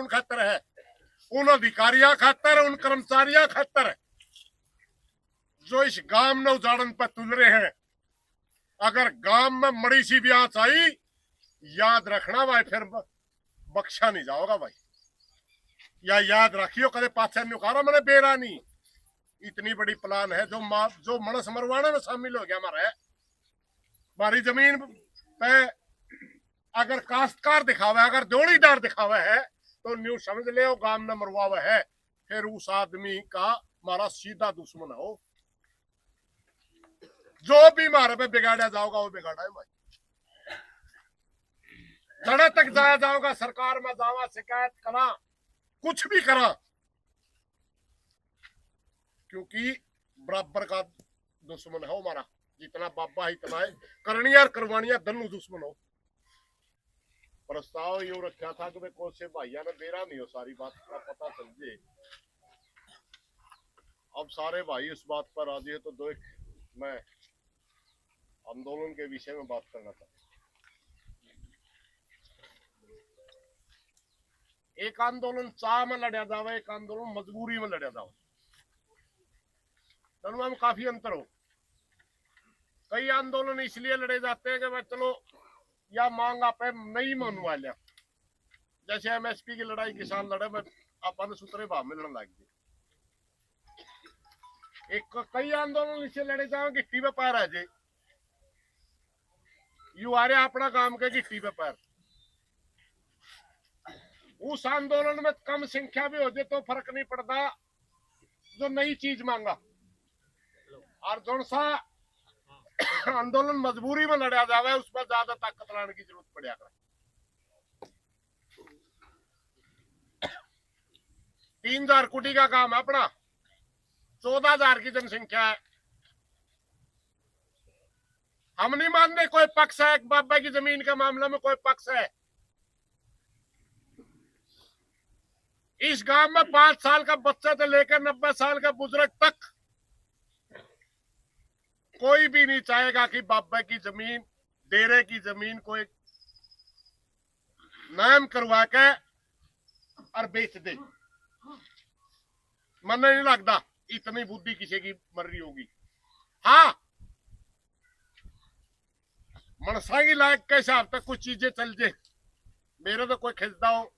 कौन खातर है? उन अधिकारियों खातर, उन कर्मचारियों खातर जो इस गांव ने उजाड़न पर तुल रहे हैं। अगर गांव में मड़ी सी भी आंच आई, याद रखना भाई, फिर बख्शा नहीं जाओगा भाई। या याद रखियो, कदे पाछे नुकारो मैंने बेरानी। इतनी बड़ी प्लान है जो मनस मरवाने में शामिल हो गया हमारा है। हमारी जमीन पे अगर काश्तकार दिखावा है, अगर जोड़ीदार दिखावा है, तो न्यू समझ ले गांव में मरवावा है, फिर उस आदमी का हमारा सीधा दुश्मन हो। जो भी हमारे पे बिगाड़ा जाओगा वो बिगाड़ा है भाई। जड़े तक जाया जाओगा, सरकार में जावा, शिकायत करा, कुछ भी करा, क्योंकि बराबर का दुश्मन है हमारा। जितना बाबा इतना है, करनिया और करवानिया दोनों दुश्मन हो। प्रस्ताव यूं रखा था कि कौन से भाइया ने बेरा नहीं हो, सारी बात का पता चल जाए। अब सारे भाई इस बात पर राजी है, तो दो एक मैं आंदोलन के विषय में बात करना चाहता हूँ। एक आंदोलन चाह में लड़ा जावे, एक आंदोलन मजबूरी में लड़ा जावे, दोनों में काफी अंतर हो। कई आंदोलन इसलिए लड़े जाते हैं कि भाई चलो या मांग आप नहीं मनवा लिया, जैसे एमएसपी की लड़ाई किसान लड़े में अपन सूत्रे भाव मिलने लग गए। एक कई आंदोलन इससे लड़े जाओ गिट्टी पे पैर है जी, यू आ रहे अपना काम के गिट्टी पे पैर। उस आंदोलन में कम संख्या भी हो जाए तो फर्क नहीं पड़ता, जो नई चीज मांगा। और जो सा आंदोलन मजबूरी में लड़ा जावे, उसमें ज्यादा ताकत लाने की जरूरत पड़ा। 3000 कुटी का काम है अपना, 14,000 की जनसंख्या है। हम नहीं मानते कोई पक्ष है, बाबा की जमीन के मामले में कोई पक्ष है। इस गांव में 5 साल का बच्चा से लेकर 90 साल का बुजुर्ग तक कोई भी नहीं चाहेगा कि बाबा की जमीन, डेरे की जमीन को एक नाम करवा के और बेच दे। मन नहीं लगता इतनी बुद्धि किसी की मर रही होगी। हाँ, मनसा की लायक के हिसाब तक कुछ चीजें चल जाए, मेरे तो कोई खिंचता हो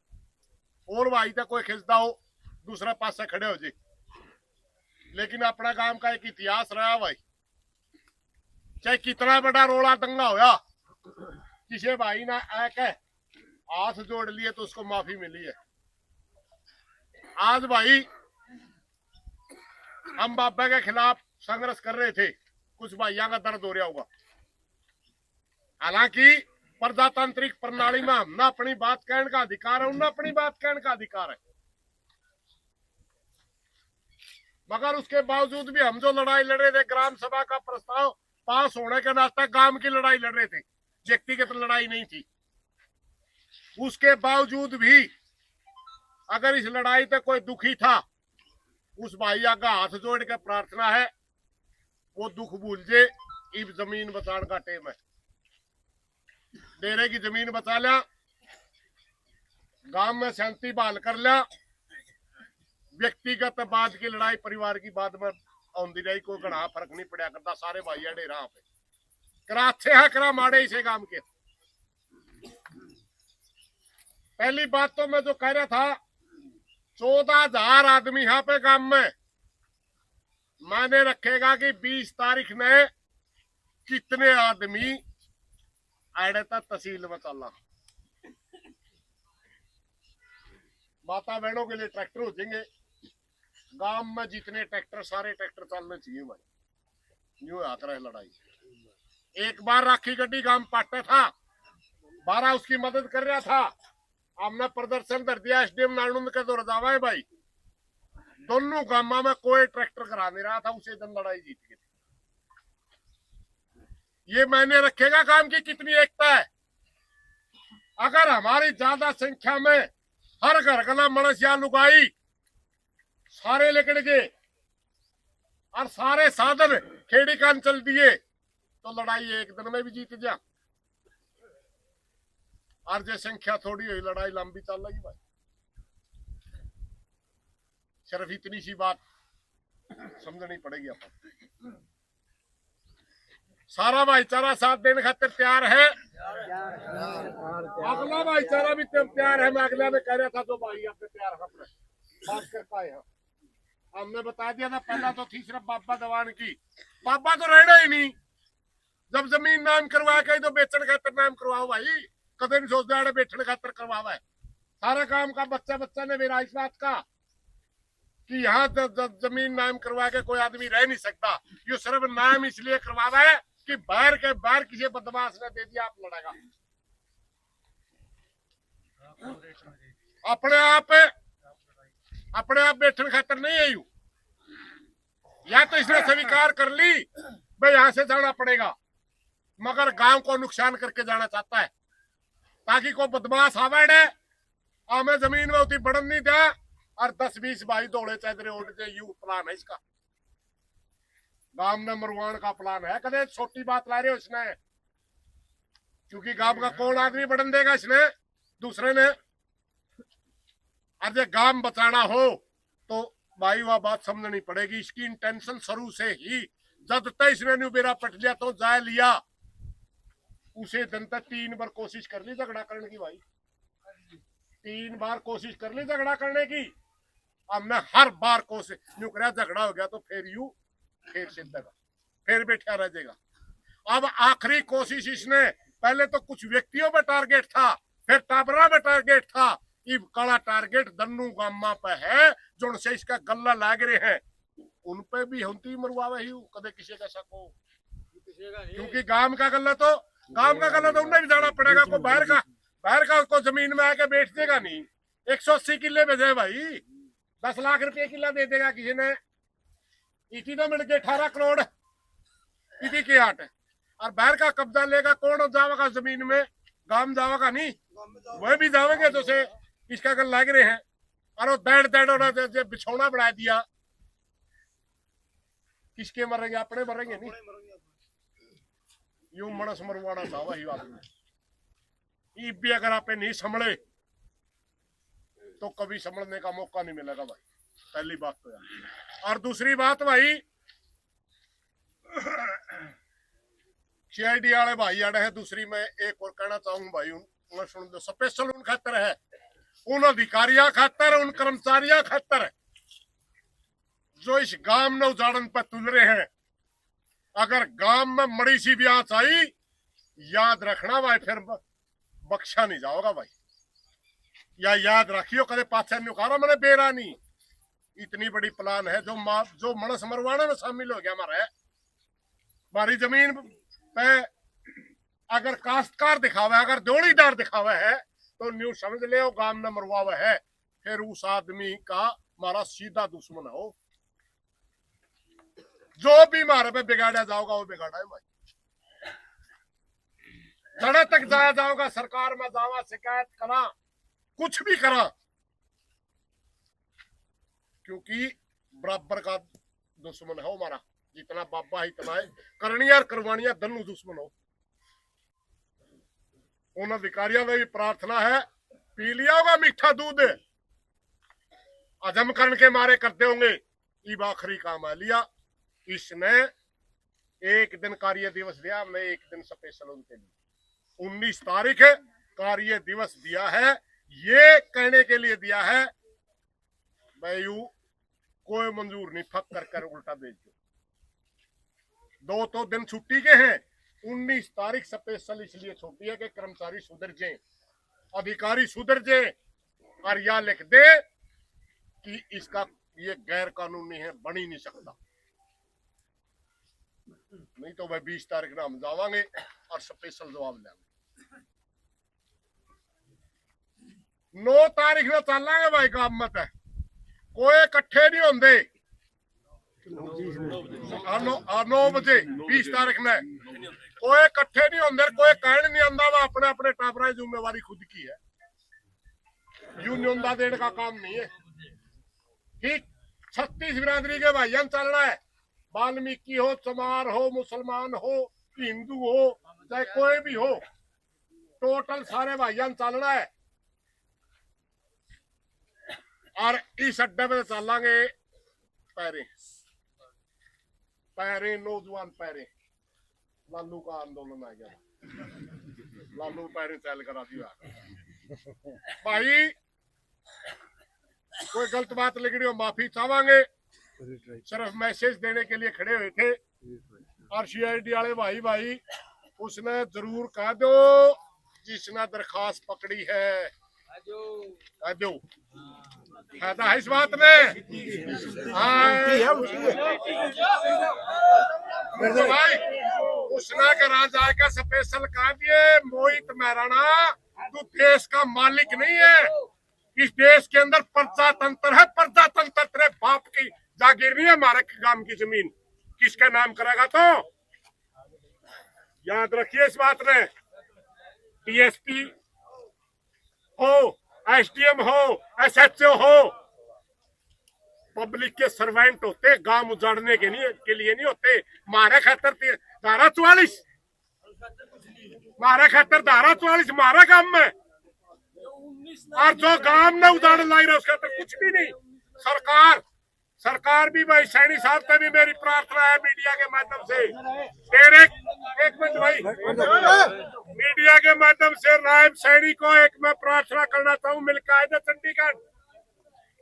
और भाई तो कोई खिंचता हो, दूसरा पास से खड़े हो जाए। लेकिन अपना काम का एक इतिहास रहा भाई, चाहे कितना बड़ा रोड़ा दंगा होया, किसी भाई ने आके हाथ जोड़ लिए तो उसको माफी मिली है। आज भाई हम बाबा के खिलाफ संघर्ष कर रहे थे, कुछ भाइयों का दर्द हो रहा होगा। हालांकि प्रजातांत्रिक प्रणाली में हमने अपनी बात कहने का अधिकार है, उन्हें अपनी बात कहने का अधिकार है, मगर उसके बावजूद भी हम जो लड़ाई लड़ रहे थे, ग्राम सभा का प्रस्ताव पास होने के नाते गांव की लड़ाई लड़ रहे थे, व्यक्तिगत लड़ाई नहीं थी। उसके बावजूद भी अगर इस लड़ाई पे कोई दुखी था, उस भाइया का हाथ जोड़ के प्रार्थना है वो दुख भूल जे। इब जमीन बचाने का टाइम है, डेरे की जमीन बचा लिया, गांव में शांति बहाल कर लिया, व्यक्तिगत बाद की लड़ाई परिवार की बाद में आंदी रही, कोई घना फर्क नहीं पड़ा करता। सारे भाई डेरा पे करा अच्छे है, करा माड़े इसे काम के। पहली बात तो मैं जो कह रहा था, 14,000 आदमी यहाँ पे गांव में, माने रखेगा कि 20 तारीख ने कितने आदमी आड़े तक तहसील में चलना। माता बहनों के लिए ट्रैक्टर हो जाएंगे गांव में, जितने ट्रैक्टर सारे ट्रैक्टर चलने चाहिए भाई। यूं हाथ रहे लड़ाई। एक बार राखी गड्डी गांव पाटे था, 12 उसकी मदद कर रहा था, हमने प्रदर्शन कर दिया एसडीएम नानुंद के तो रजावा है भाई। दोनों गांव में कोई ट्रैक्टर करा नहीं रहा था, उसे दिन लड़ाई जीत गई। ये मायने रखेगा काम की कितनी एकता है। अगर हमारी ज्यादा संख्या में हर घर गला मणस या लुगाई सारे लेकर गए और सारे साधन खेड़ी कान चल दिए, तो लड़ाई एक दिन में भी जीत जा। और जो संख्या थोड़ी हुई, लड़ाई लंबी चल रही भाई। सिर्फ इतनी सी बात समझनी पड़ेगी अपन। सारा भाईचारा साथ देने खातिर तैयार है, अगला भाईचारा भी तैयार है। मैं अगला में कह रहा था तो भाई आपने तैयार है, बात कर पाए हैं। हमने बता दिया था पहला तो थी सिर्फ बाबा दवान की, बाबा तो रहना ही नहीं। जब जमीन नाम करवा के तो बेचने खातर नाम करवाओ भाई, कदे नहीं सोचते बेचने खातर करवावा है। सारा काम का बच्चा बच्चा ने मेरा इस बात का कि यहाँ जमीन नाम करवा के कोई आदमी रह नहीं सकता। ये सिर्फ नाम इसलिए करवावा है कि बाहर के बाहर किसी बदमाश ने दे दिया आप लड़ेगा। अपने आप बैठने खातर नहीं है यू, या तो इसने स्वीकार कर ली भाई यहां से जाना पड़ेगा, मगर गांव को नुकसान करके जाना चाहता है ताकि कोई बदमाश आवेड़े हमें जमीन में उतनी बढ़न नहीं दे और 10-20 भाई दौड़े चादरे उड़ जाए। यू प्लान है इसका, गांव में मरवान का प्लान है। कदे छोटी बात ला रहे हो इसने, क्योंकि गांव का कौन आदमी बढ़न देगा इसने दूसरे ने। अरे गांव बचाना हो तो भाई वह बात समझनी पड़ेगी। इसकी इंटेंशन शुरू से ही जब तक इसने न्यूबेरा पट लिया तो जाए लिया, उसे दिन तक 3 बार कोशिश कर ली झगड़ा करने की भाई, 3 बार कोशिश कर ली झगड़ा करने की। हमने हर बार कोशिश न्यू करा, झगड़ा हो गया तो फिर सिद्धेगा, फिर बैठा रह जाएगा। अब आखिरी कोशिश इसने, पहले तो कुछ व्यक्तियों पे टारगेट था, फिर टाबरा में टारगेट था, इब कड़ा टारगेट दन्नू गामा पे है जो से इसका गल्ला लाग रहे हैं उन पे भी होती मरवावा ही कदे किसी का शक हो, क्योंकि गांव का गल्ला तो उन्हें भी जाना पड़ेगा। को बाहर का को जमीन में आके बैठ देगा नहीं। 180 किले भेजे भाई, 10 लाख रुपए किला दे देगा किसी ने। इसी तो मिल के 18 करोड़ इसी के आट है, और बाहर का कब्जा लेगा कौन जावेगा जमीन में, गांव जावेगा नहीं, वह भी जावेंगे तो से इसका गल लाग रहे हैं। और दड़ बिछौना बढ़ा दिया, किसके मरेंगे, अपने मरेंगे नहीं। यूं मनस मरवाना था वही बात भी अगर आप नहीं संभले तो कभी संभलने का मौका नहीं मिलेगा भाई, पहली बात तो यार। और दूसरी बात भाई, सीआईडी वाले भाई आड़े है। दूसरी मैं एक और कहना चाहूंगा भाई, उन सुन दो, स्पेशल उन खातर है, उन अधिकारियों खातर, उन कर्मचारियों खातर जो इस गांव में उजाड़न पर तुल रहे हैं। अगर गांव में मड़ी सी भी आंच आई, याद रखना भाई फिर बख्शा नहीं जाओगा भाई, या याद रखियो कदे पाछे नुकारा मैंने बेरा नहीं। इतनी बड़ी प्लान है जो मनस मरवाना में शामिल हो गया हमारी जमीन पे। अगर काश्तकार दिखावा है, अगर जोड़ीदार दिखावा है तो न्यू समझ ले वो गांव में मरवावा है, फिर उस आदमी का हमारा सीधा दुश्मन हो। जो भी मारे पे बिगाड़ा जाओगा वो बिगाड़ा है भाई, जड़े तक जाया जाओगा, सरकार में जावा, शिकायत करा, कुछ भी करा, क्योंकि बराबर का दुश्मन है हमारा। जितना बाबा ही इतना है, करनिया और करवानिया दोनों दुश्मन हो। उन अधिकारियों में भी प्रार्थना है, पी लिया होगा मीठा दूध, हजम करने के मारे करते होंगे, ये आखिरी काम है लिया। इसने एक दिन कार्य दिवस दिया, हमने एक दिन स्पेशल उनके लिए 19 तारीख कार्य दिवस दिया है। ये कहने के लिए दिया है भाई कोई मंजूर नहीं, फक कर उल्टा भेज दो। 2 तो दिन छुट्टी के हैं, 19 तारीख स्पेशल इसलिए छुट्टी है कि कर्मचारी सुधर जाए, अधिकारी सुधर जाए, और या लिख दे कि इसका ये गैर कानूनी है, बन ही नहीं सकता। नहीं तो भाई 20 तारीख ना हम जावांगे और स्पेशल जवाब लेंगे। 9 तारीख में चलांगे भाई, काम मत है कोई इकट्ठे नहीं होंगे। 9 बजे 20 तारीख में कोई इकट्ठे नहीं होंगे, कोई कहने नहीं आंदा, वह अपने अपने टाबरा जिम्मेवारी खुद की है। यूनियन का देने का काम नहीं है। ठीक 36 बिरादरी के भाईजान चलना है, वाल्मीकि हो, चमार हो, मुसलमान हो, हिंदू हो, चाहे कोई भी हो, टोटल सारे भाईजान चलना है। और इस अड्डे पे चलांगे पैरे पैरे नौजवान पैरे लालू का आंदोलन आ गया लालू पैरे चल करा दिया भाई कोई गलत बात लिखनी हो माफी चाहेंगे सिर्फ मैसेज देने के लिए खड़े हुए थे और सीआईडी वाले भाई उसने जरूर कह दो जिसने दरखास्त पकड़ी है कह दो फायदा है इस बात में भाई उसने करा जाएगा स्पेशल कह दिए मोहित महराणा तू देश का मालिक नहीं है इस देश के अंदर प्रजातंत्र है प्रजातंत्र तेरे बाप की जागीर नहीं है हमारे गांव की जमीन किसके नाम करेगा तो याद रखिए इस बात में डीएसपी हो एसडीएम हो एसएचओ हो पब्लिक के सर्वेंट होते गांव उजाड़ने के लिए नहीं होते मारे खातर धारा 44 मारे खातर धारा 44 मारा गांव में और जो गांव में उजाड़ लाई रहा उसका तो कुछ भी नहीं सरकार भी भाई सैनी साहब से भी मेरी प्रार्थना है मीडिया के माध्यम से तेरे एक मिनट भाई मीडिया के माध्यम से नायब सैनी को एक मैं प्रार्थना करना चाहूँ मिलकर आए थे चंडीगढ़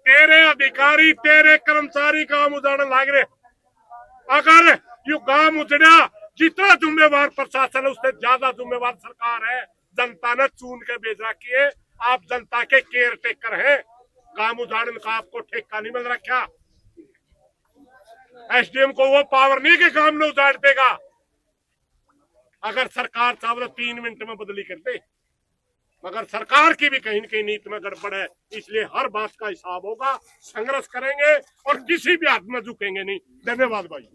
तेरे अधिकारी तेरे कर्मचारी काम उजाड़न लाग रहे अगर यू काम उजड़ा जितना जिम्मेवार प्रशासन है उससे ज्यादा जिम्मेवार सरकार है जनता ने चुन के भेज रखी है आप जनता के केयर टेकर है काम उजाड़न का आपको ठेका नहीं मिल रखा एसडीएम को वो पावर नहीं कि काम में उजाड़ देगा अगर सरकार चाहे तो 3 मिनट में बदली कर दे मगर सरकार की भी कहीं न कहीं नीति में गड़बड़ है इसलिए हर बात का हिसाब होगा संघर्ष करेंगे और किसी भी हाथ में झुकेंगे नहीं धन्यवाद भाई।